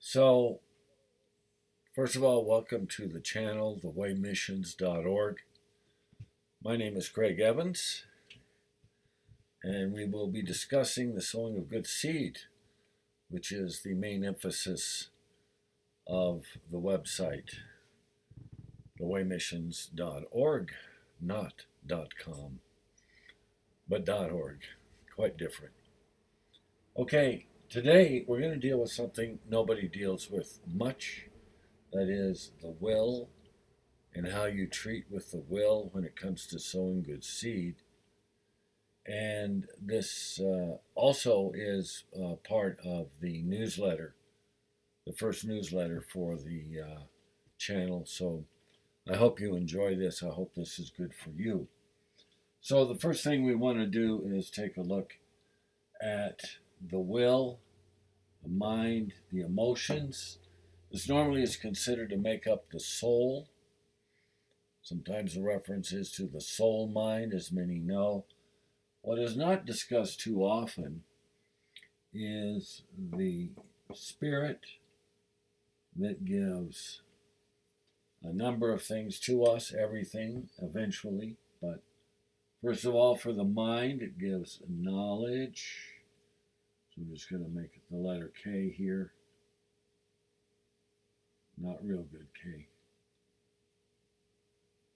So, first of all, welcome to the channel, thewaymissions.org. My name is Craig Evans, and we will be discussing the sowing of good seed, which is the main emphasis of the website, thewaymissions.org, not .com, but .org, quite different. Okay, today we're going to deal with something nobody deals with much, that is the will and how you treat with the will when it comes to sowing good seed. And this also is part of the newsletter, the first newsletter for the channel. So I hope you enjoy this. I hope this is good for you. So the first thing we want to do is take a look at the will, the mind, the emotions. This normally is considered to make up the soul. Sometimes the reference is to the soul mind, as many know. What is not discussed too often is the spirit that gives a number of things to us, everything eventually. But first of all, for the mind, it gives knowledge. So I'm just going to make it the letter K here. Not real good K.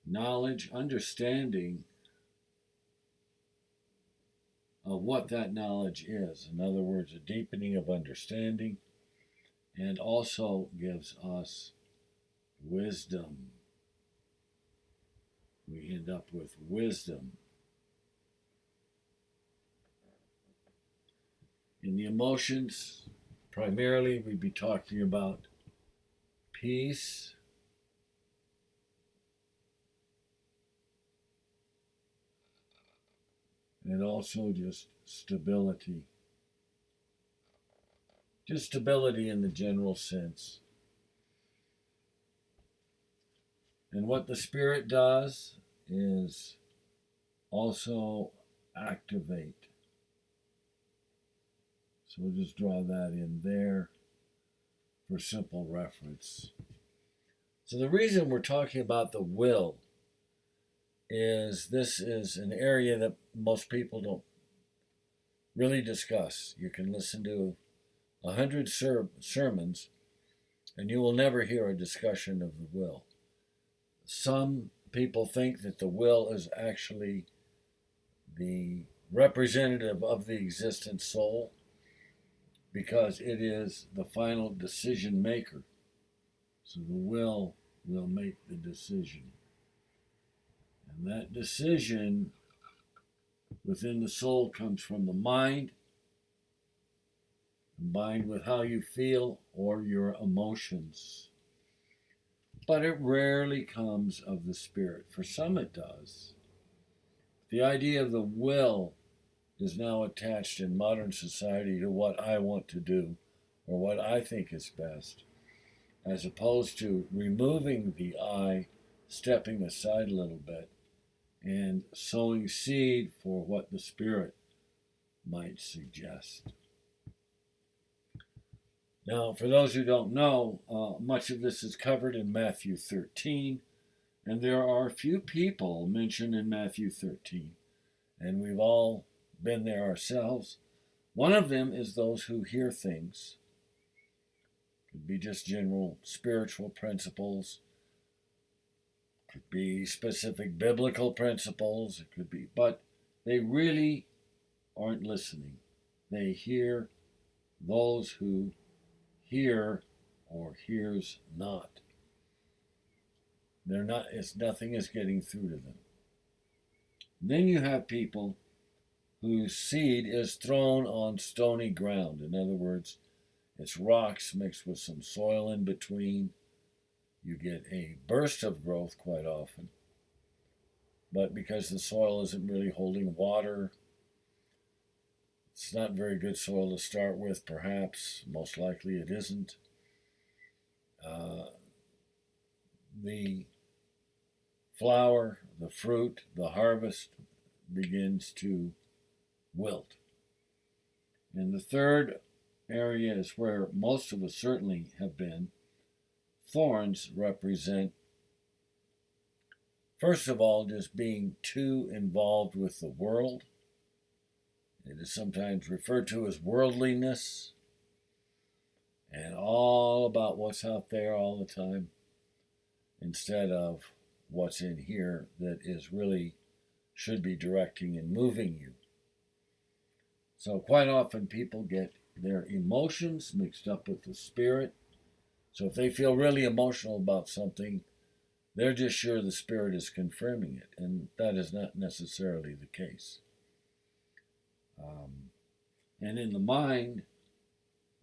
Knowledge, understanding of what that knowledge is. In other words, a deepening of understanding, and also gives us wisdom. We end up with wisdom. In the emotions, primarily we'd be talking about peace, and also just stability. Just stability in the general sense. And what the spirit does is also activate. So we'll just draw that in there for simple reference. So the reason we're talking about the will is this is an area that most people don't really discuss. You can listen to 100 sermons and you will never hear a discussion of the will. Some people think that the will is actually the representative of the existent soul because it is the final decision maker. So the will make the decision. And that decision within the soul comes from the mind, combined with how you feel or your emotions. But it rarely comes of the spirit. For some it does. The idea of the will is now attached in modern society to what I want to do or what I think is best, as opposed to removing the I, stepping aside a little bit, and sowing seed for what the Spirit might suggest. Now, for those who don't know, much of this is covered in Matthew 13, and there are a few people mentioned in Matthew 13, and we've all been there ourselves. One of them is those who hear things. It could be just general spiritual principles. It could be specific biblical principles. It could be, but they really aren't listening. They hear those who hear or hears not. They're not, nothing is getting through to them. Then you have people whose seed is thrown on stony ground. In other words, it's rocks mixed with some soil in between. You get a burst of growth quite often. But because the soil isn't really holding water, it's not very good soil to start with, perhaps. Most likely it isn't. The flower, the fruit, the harvest begins to wilt. And the third area is where most of us certainly have been. Thorns represent, first of all, just being too involved with the world. It is sometimes referred to as worldliness and all about what's out there all the time instead of what's in here that is really should be directing and moving you. So quite often people get their emotions mixed up with the spirit. So if they feel really emotional about something, they're just sure the spirit is confirming it, and that is not necessarily the case. And in the mind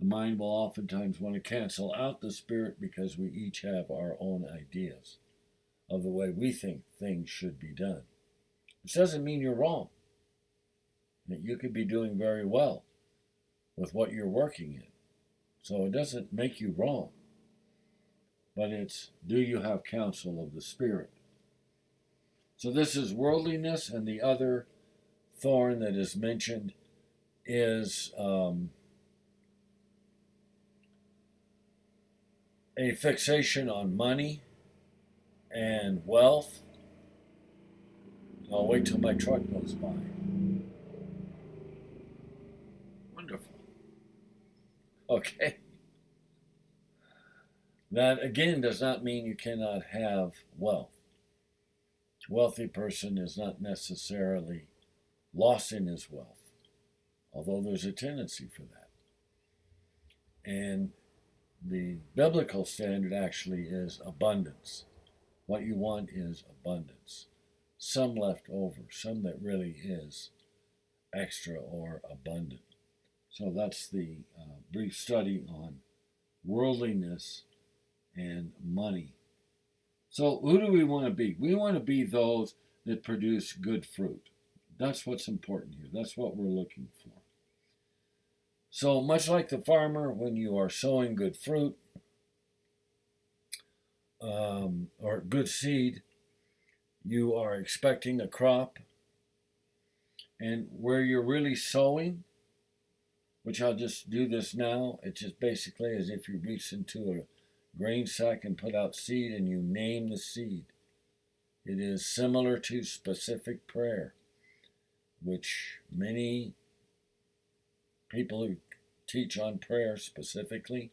will oftentimes want to cancel out the spirit because we each have our own ideas of the way we think things should be done. Which doesn't mean you're wrong. That you could be doing very well with what you're working in. So it doesn't make you wrong. But it's, do you have counsel of the Spirit? So this is worldliness, and the other thorn that is mentioned is a fixation on money and wealth. I'll wait till my truck goes by. Wonderful. Okay. That again does not mean you cannot have wealth. A wealthy person is not necessarily lost in his wealth, although there's a tendency for that. And the biblical standard actually is abundance. What you want is abundance. Some left over, some that really is extra or abundant. So that's the brief study on worldliness and money. So who do we want to be? We want to be those that produce good fruit. That's what's important here. That's what we're looking for. So much like the farmer, when you are sowing good fruit or good seed, you are expecting a crop. And where you're really sowing, which I'll just do this now, it's just basically as if you reach into a grain sack and put out seed and you name the seed. It is similar to specific prayer, which many people who teach on prayer specifically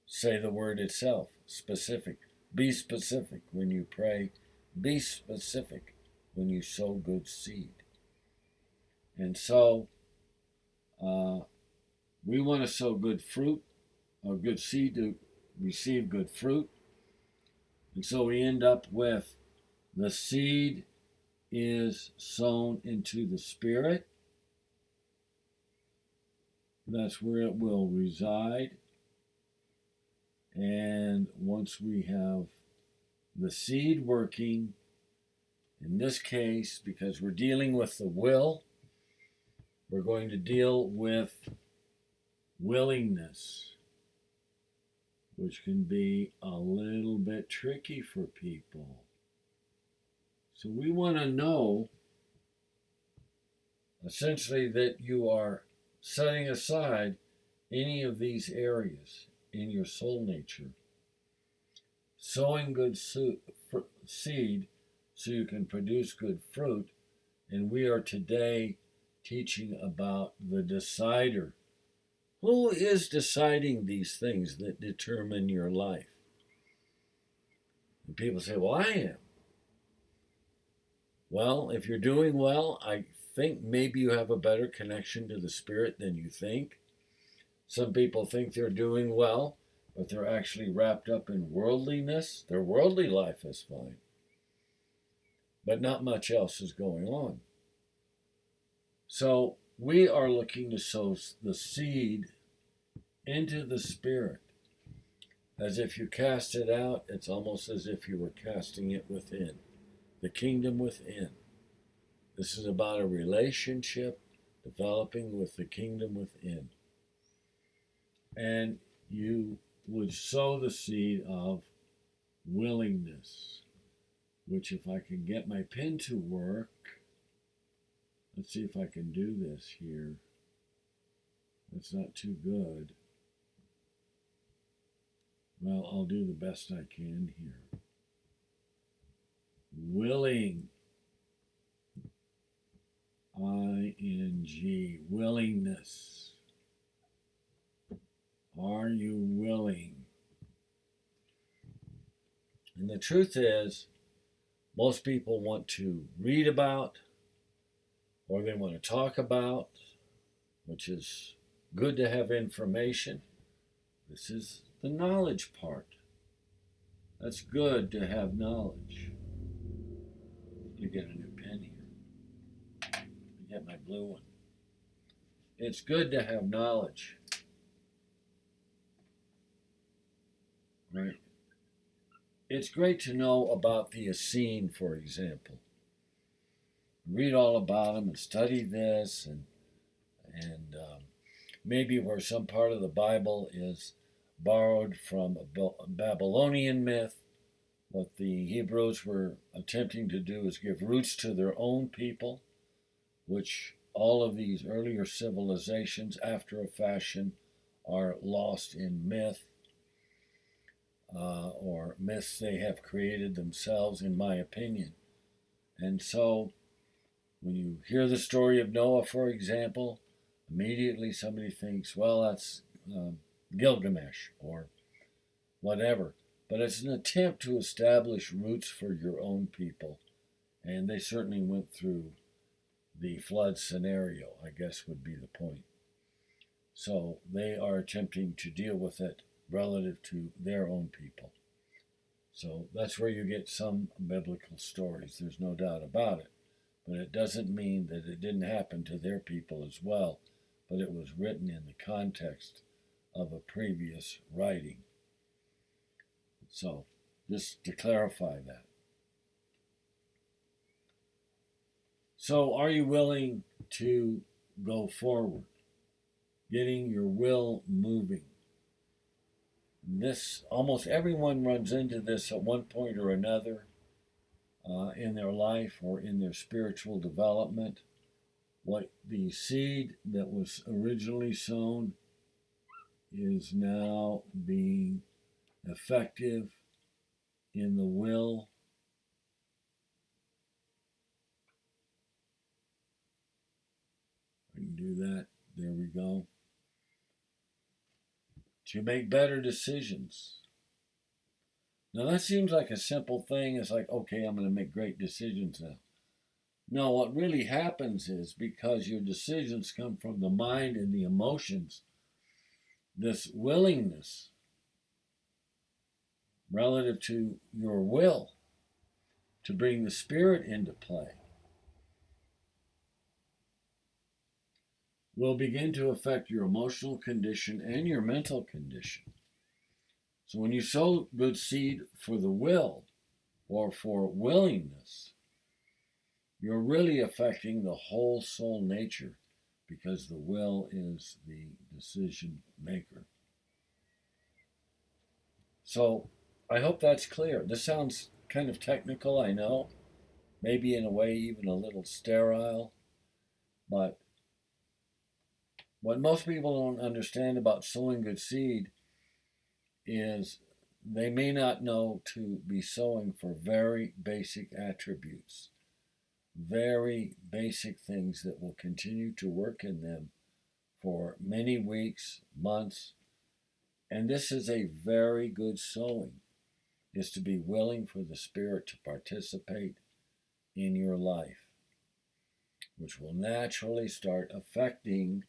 say the word itself, specific. Be specific when you pray. Be specific when you sow good seed. And so we want to sow good fruit or good seed to receive good fruit. And so we end up with the seed is sown into the Spirit. That's where it will reside. And once we have the seed working, in this case, because we're dealing with the will, we're going to deal with willingness, which can be a little bit tricky for people. So we want to know, essentially, that you are setting aside any of these areas in your soul nature, sowing good seed so you can produce good fruit. And we are today teaching about the decider. Who is deciding these things that determine your life? And people say, well, I am. Well, if you're doing well, I think maybe you have a better connection to the Spirit than you think. Some people think they're doing well, but they're actually wrapped up in worldliness. Their worldly life is fine, but not much else is going on. So we are looking to sow the seed into the Spirit. As if you cast it out, it's almost as if you were casting it within, the kingdom within. This is about a relationship developing with the kingdom within. And you would sow the seed of willingness, which if I can get my pen to work, let's see if I can do this here. That's not too good. Well, I'll do the best I can here. Willing. ING. Willingness. Are you willing? And the truth is, most people want to read about or they want to talk about, which is good to have information. This is the knowledge part. That's good to have knowledge. You get a new pen here. You get my blue one. It's good to have knowledge, right? It's great to know about the Essene, for example. Read all about them and study this, and maybe where some part of the Bible is borrowed from a Babylonian myth. What the Hebrews were attempting to do is give roots to their own people, which all of these earlier civilizations, after a fashion, are lost in myth, or myths they have created themselves, in my opinion. And so, when you hear the story of Noah, for example, immediately somebody thinks, well, that's Gilgamesh or whatever. But it's an attempt to establish roots for your own people. And they certainly went through the flood scenario, I guess would be the point. So they are attempting to deal with it relative to their own people. So that's where you get some biblical stories. There's no doubt about it. But it doesn't mean that it didn't happen to their people as well, but it was written in the context of a previous writing. So, just to clarify that. So, are you willing to go forward, getting your will moving? This, almost everyone runs into this at one point or another in their life or in their spiritual development. What the seed that was originally sown is now being effective in the will. I can do that. There we go. To make better decisions. Now that seems like a simple thing. It's like, okay, I'm going to make great decisions now. No, what really happens is because your decisions come from the mind and the emotions, this willingness relative to your will to bring the spirit into play will begin to affect your emotional condition and your mental condition. So when you sow good seed for the will or for willingness, you're really affecting the whole soul nature because the will is the decision maker. So I hope that's clear. This sounds kind of technical, I know, maybe in a way even a little sterile, but what most people don't understand about sowing good seed is they may not know to be sowing for very basic attributes, very basic things that will continue to work in them for many weeks, months. And this is a very good sowing, is to be willing for the Spirit to participate in your life, which will naturally start affecting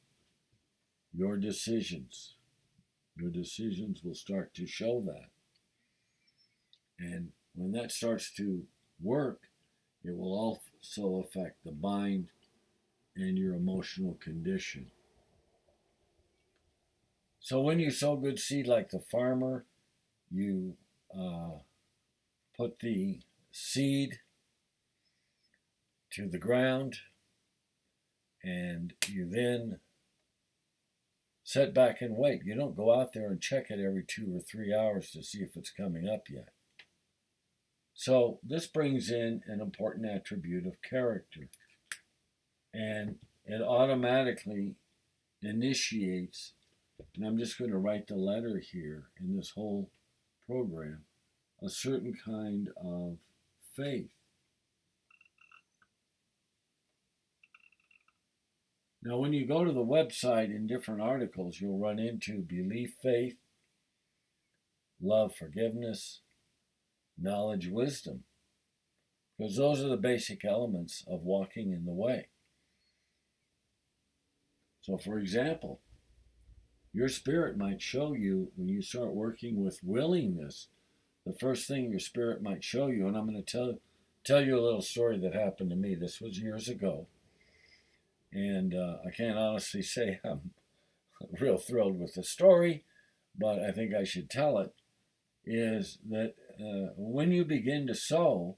your decisions. Your decisions will start to show that. And when that starts to work, it will also affect the mind and your emotional condition. So when you sow good seed like the farmer, you put the seed to the ground and you then sit back and wait. You don't go out there and check it every 2 or 3 hours to see if it's coming up yet. So this brings in an important attribute of character. And it automatically initiates, and I'm just going to write the letter here in this whole program, a certain kind of faith. Now, when you go to the website in different articles, you'll run into belief, faith, love, forgiveness, knowledge, wisdom, because those are the basic elements of walking in the way. So, for example, your spirit might show you when you start working with willingness, the first thing your spirit might show you, and I'm going to tell you a little story that happened to me. This was years ago, and I can't honestly say I'm real thrilled with the story, but I think I should tell it, is that when you begin to sow,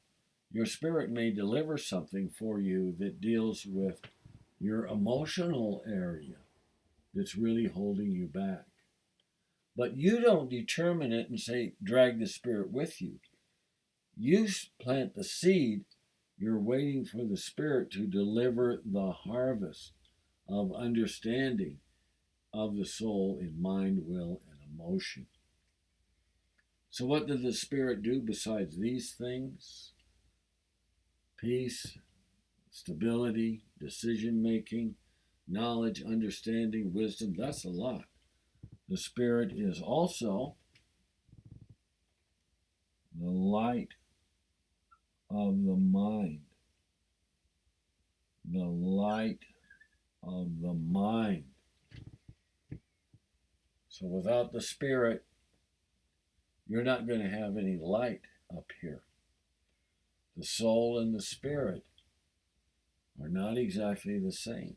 your spirit may deliver something for you that deals with your emotional area that's really holding you back. But you don't determine it and say, drag the spirit with you. You plant the seed, you're waiting for the spirit to deliver the harvest of understanding of the soul in mind, will, and emotion. So, what does the Spirit do besides these things? Peace, stability, decision making, knowledge, understanding, wisdom. That's a lot. The Spirit is also the light of the mind. The light of the mind. So, without the Spirit, you're not going to have any light up here. The soul and the spirit are not exactly the same,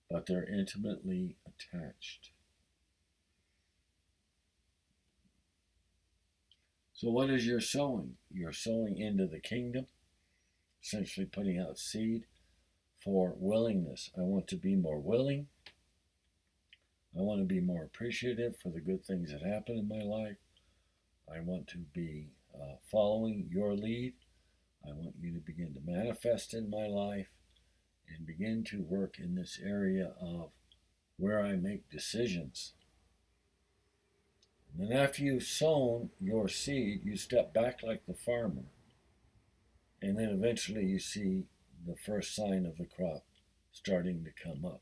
but they're intimately attached. So, what is your sowing? You're sowing into the kingdom, essentially putting out seed for willingness. I want to be more willing. I want to be more appreciative for the good things that happen in my life. I want to be following your lead. I want you to begin to manifest in my life and begin to work in this area of where I make decisions. And then after you've sown your seed, you step back like the farmer. And then eventually you see the first sign of the crop starting to come up.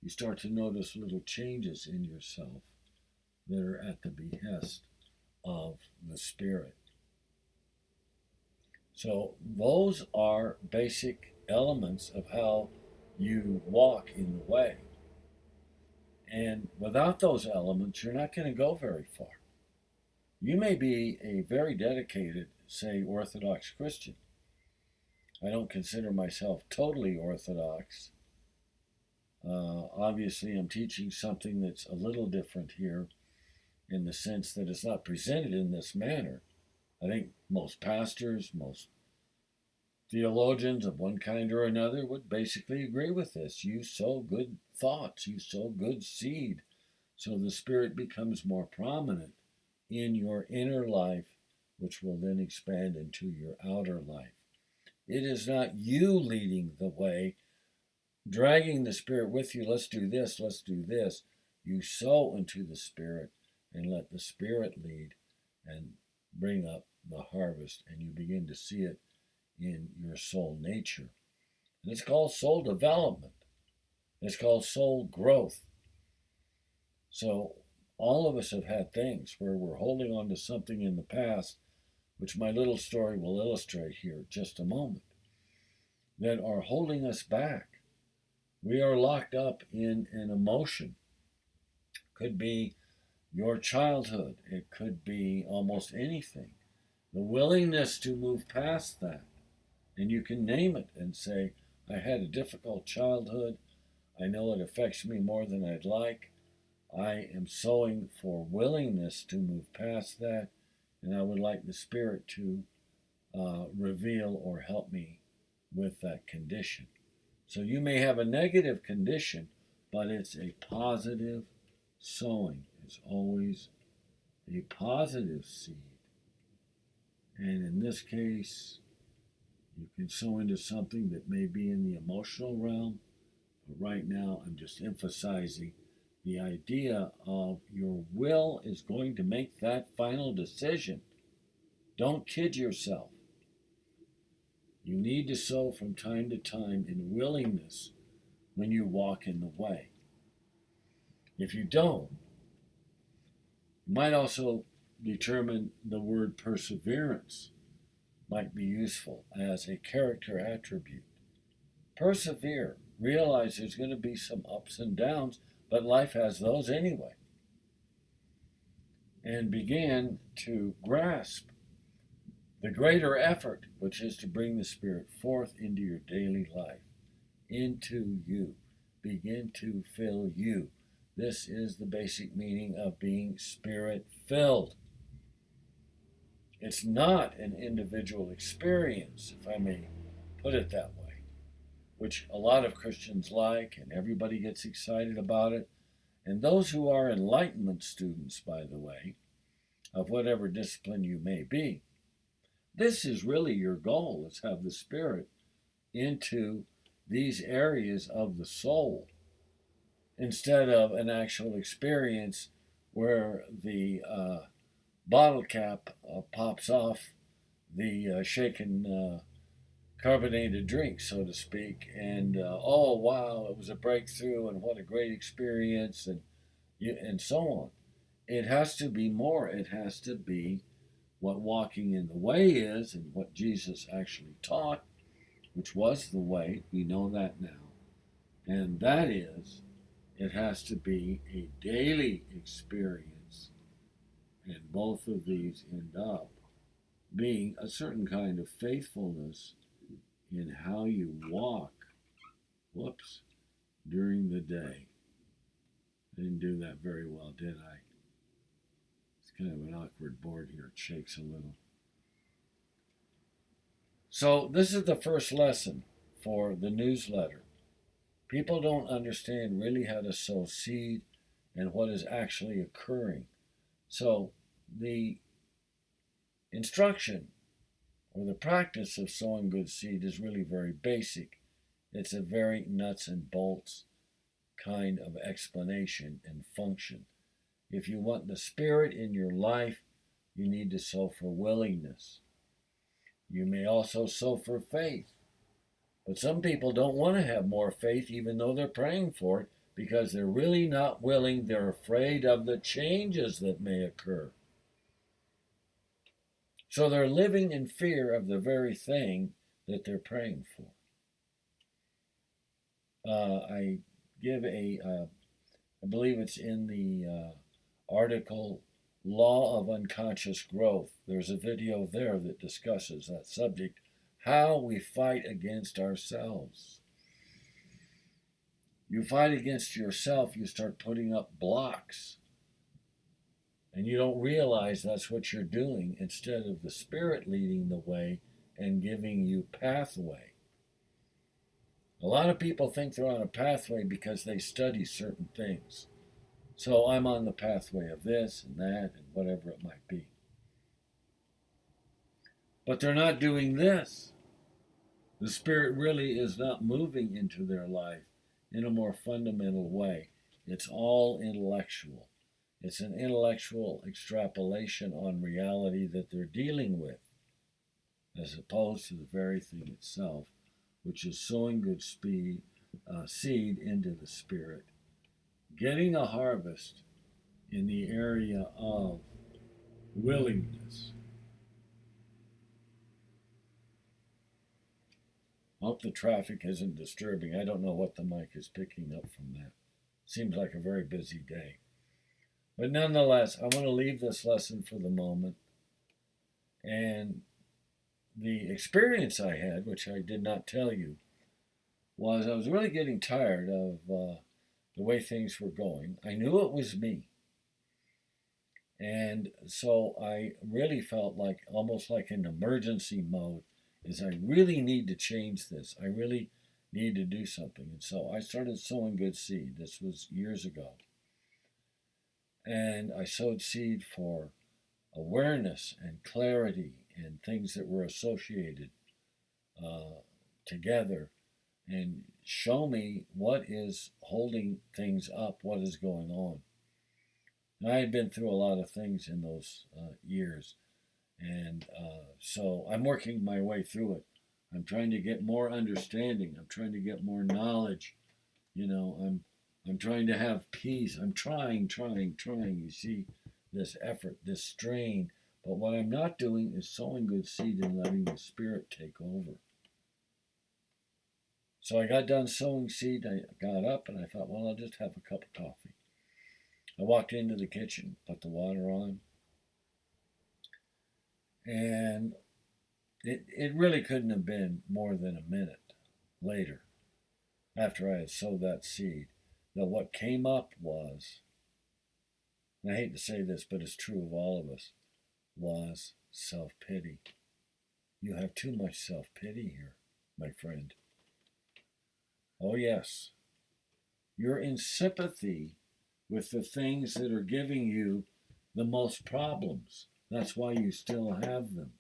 You start to notice little changes in yourself that are at the behest of the Spirit. So those are basic elements of how you walk in the way. And without those elements, you're not going to go very far. You may be a very dedicated, say, Orthodox Christian. I don't consider myself totally Orthodox. Obviously, I'm teaching something that's a little different here in the sense that it's not presented in this manner. I think most pastors, most theologians of one kind or another would basically agree with this. You sow good thoughts, you sow good seed, so the Spirit becomes more prominent in your inner life, which will then expand into your outer life. It is not you leading the way, dragging the Spirit with you. Let's do this, let's do this. You sow into the Spirit and let the Spirit lead and bring up the harvest, and you begin to see it in your soul nature. And it's called soul development. It's called soul growth. So all of us have had things where we're holding on to something in the past, which my little story will illustrate here in just a moment, that are holding us back. We are locked up in an emotion. Could be your childhood. It could be almost anything. The willingness to move past that. And you can name it and say, I had a difficult childhood. I know it affects me more than I'd like. I am sowing for willingness to move past that. And I would like the Spirit to reveal or help me with that condition. So you may have a negative condition, but it's a positive sowing. It's always a positive seed. And in this case, you can sow into something that may be in the emotional realm, but right now I'm just emphasizing The idea of your will is going to make that final decision. Don't kid yourself. You need to sow from time to time in willingness when you walk in the way. If you don't, you might also determine the word perseverance might be useful as a character attribute. Persevere. Realize there's going to be some ups and downs, but life has those anyway. And begin to grasp the greater effort, which is to bring the Spirit forth into your daily life, into you. Begin to fill you. This is the basic meaning of being Spirit filled. It's not an individual experience, if I may put it that way, which a lot of Christians like, and everybody gets excited about it. And those who are enlightenment students, by the way, of whatever discipline you may be, this is really your goal, is have the Spirit into these areas of the soul instead of an actual experience where the bottle cap pops off the shaken carbonated drink, so to speak, and oh wow, it was a breakthrough and what a great experience, and so on. It has to be more. It has to be what walking in the way is and what Jesus actually taught, which was the way. We know that now. And that is, it has to be a daily experience. And both of these end up being a certain kind of faithfulness in how you walk, during the day. I didn't do that very well, did I? It's kind of an awkward board here. It shakes a little. So this is the first lesson for the newsletter. People don't understand really how to sow seed and what is actually occurring. So the instruction or the practice of sowing good seed is really very basic. It's a very nuts and bolts kind of explanation and function. If you want the Spirit in your life, you need to sow for willingness. You may also sow for faith. But some people don't want to have more faith even though they're praying for it because they're really not willing. They're afraid of the changes that may occur. So they're living in fear of the very thing that they're praying for. I give I believe it's in the article, Law of Unconscious Growth. There's a video there that discusses that subject, how we fight against ourselves. You fight against yourself, you start putting up blocks. And you don't realize that's what you're doing instead of the Spirit leading the way and giving you pathway. A lot of people think they're on a pathway because they study certain things. So I'm on the pathway of this and that and whatever it might be. But they're not doing this. The Spirit really is not moving into their life in a more fundamental way. It's all intellectual. It's an intellectual extrapolation on reality that they're dealing with, as opposed to the very thing itself, which is sowing good seed into the Spirit, getting a harvest in the area of willingness. I hope the traffic isn't disturbing. I don't know what the mic is picking up from that. Seems like a very busy day. But nonetheless, I want to leave this lesson for the moment. And the experience I had, which I did not tell you, was I was really getting tired of the way things were going. I knew it was me. And so I really felt like almost like an emergency mode is I really need to change this. I really need to do something. And so I started sowing good seed. This was years ago. And I sowed seed for awareness and clarity and things that were associated together and show me what is holding things up, what is going on. And I had been through a lot of things in those years, and so I'm working my way through it. I'm trying to get more understanding. I'm trying to get more knowledge. I'm trying to have peace. I'm trying. You see, this effort, this strain. But what I'm not doing is sowing good seed and letting the Spirit take over. So I got done sowing seed. I got up and I thought, well, I'll just have a cup of coffee. I walked into the kitchen, put the water on, and it really couldn't have been more than a minute later, after I had sowed that seed, that what came up was, and I hate to say this, but it's true of all of us, was self-pity. You have too much self-pity here, my friend. Oh, yes. You're in sympathy with the things that are giving you the most problems. That's why you still have them.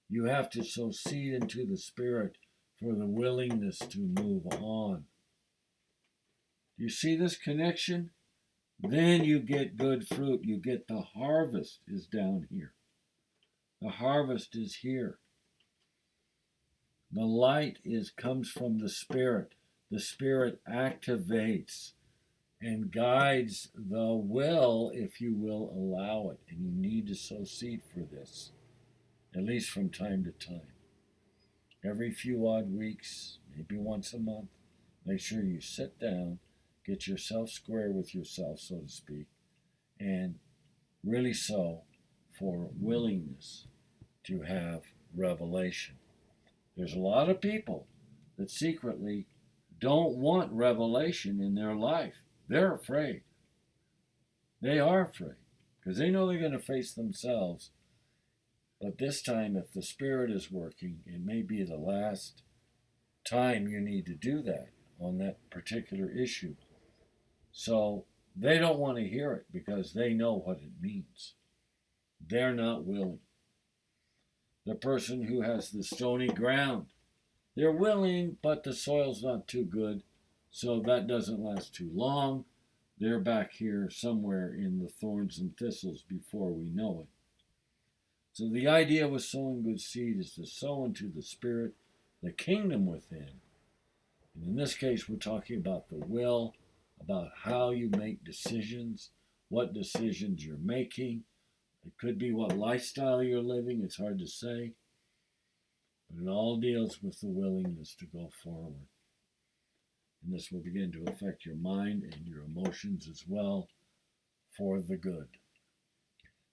You have to sow seed into the Spirit for the willingness to move on. Do you see this connection? Then you get good fruit. You get the harvest is down here. The harvest is here. The light comes from the Spirit. The Spirit activates and guides the will, if you will allow it. And you need to sow seed for this, at least from time to time. Every few odd weeks, maybe once a month, make sure you sit down, get yourself square with yourself, so to speak, and really sow for willingness to have revelation. There's a lot of people that secretly don't want revelation in their life. They're afraid. They are afraid because they know they're going to face themselves. But this time, if the Spirit is working, it may be the last time you need to do that on that particular issue. So they don't want to hear it because they know what it means. They're not willing. The person who has the stony ground, they're willing, but the soil's not too good, so that doesn't last too long. They're back here somewhere in the thorns and thistles before we know it. So the idea with sowing good seed is to sow into the Spirit, the kingdom within. And in this case, we're talking about the will, about how you make decisions, what decisions you're making. It could be what lifestyle you're living. It's hard to say. But it all deals with the willingness to go forward. And this will begin to affect your mind and your emotions as well for the good.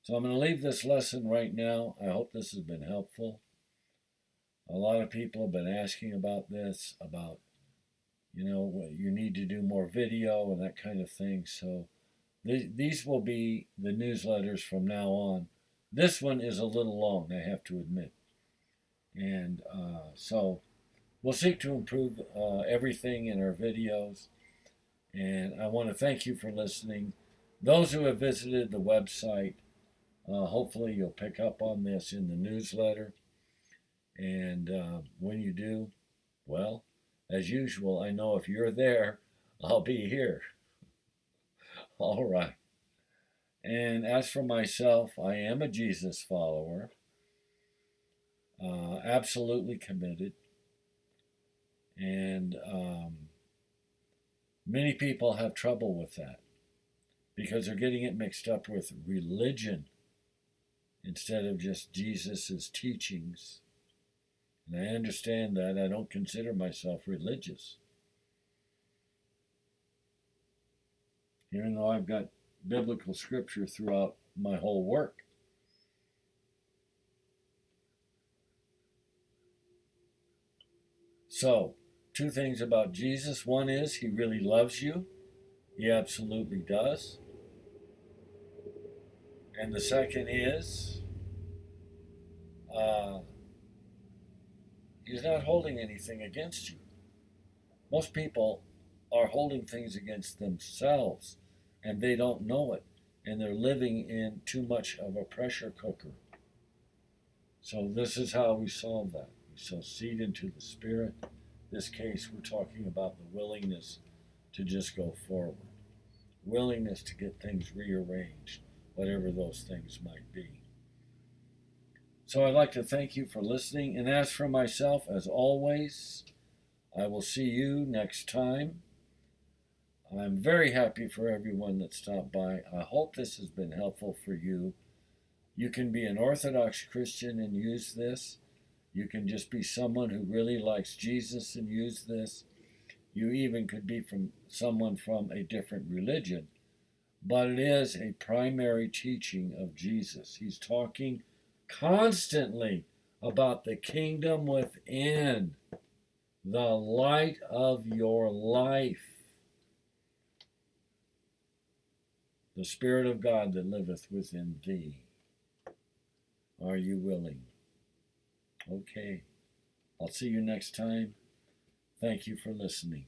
So I'm going to leave this lesson right now. I hope this has been helpful. A lot of people have been asking about this, about, you need to do more video and that kind of thing. So these will be the newsletters from now on. This one is a little long, I have to admit. And so we'll seek to improve everything in our videos. And I want to thank you for listening. Those who have visited the website, hopefully you'll pick up on this in the newsletter. And when you do, well, as usual, I know if you're there, I'll be here. All right. And as for myself, I am a Jesus follower, absolutely committed. And many people have trouble with that because they're getting it mixed up with religion instead of just Jesus's teachings. And I understand that. I don't consider myself religious, even though I've got biblical scripture throughout my whole work. So, two things about Jesus. One is he really loves you. He absolutely does. And the second is he's not holding anything against you. Most people are holding things against themselves and they don't know it. And they're living in too much of a pressure cooker. So this is how we solve that. We sow seed into the Spirit this case, we're talking about the willingness to just go forward, willingness to get things rearranged, whatever those things might be. So I'd like to thank you for listening. And as for myself, as always, I will see you next time. I'm very happy for everyone that stopped by. I hope this has been helpful for you. You can be an Orthodox Christian and use this. You can just be someone who really likes Jesus and use this. You even could be someone from a different religion. But it is a primary teaching of Jesus. He's talking constantly about the kingdom within, the light of your life, the Spirit of God that liveth within thee. Are you willing? Okay. I'll see you next time. Thank you for listening.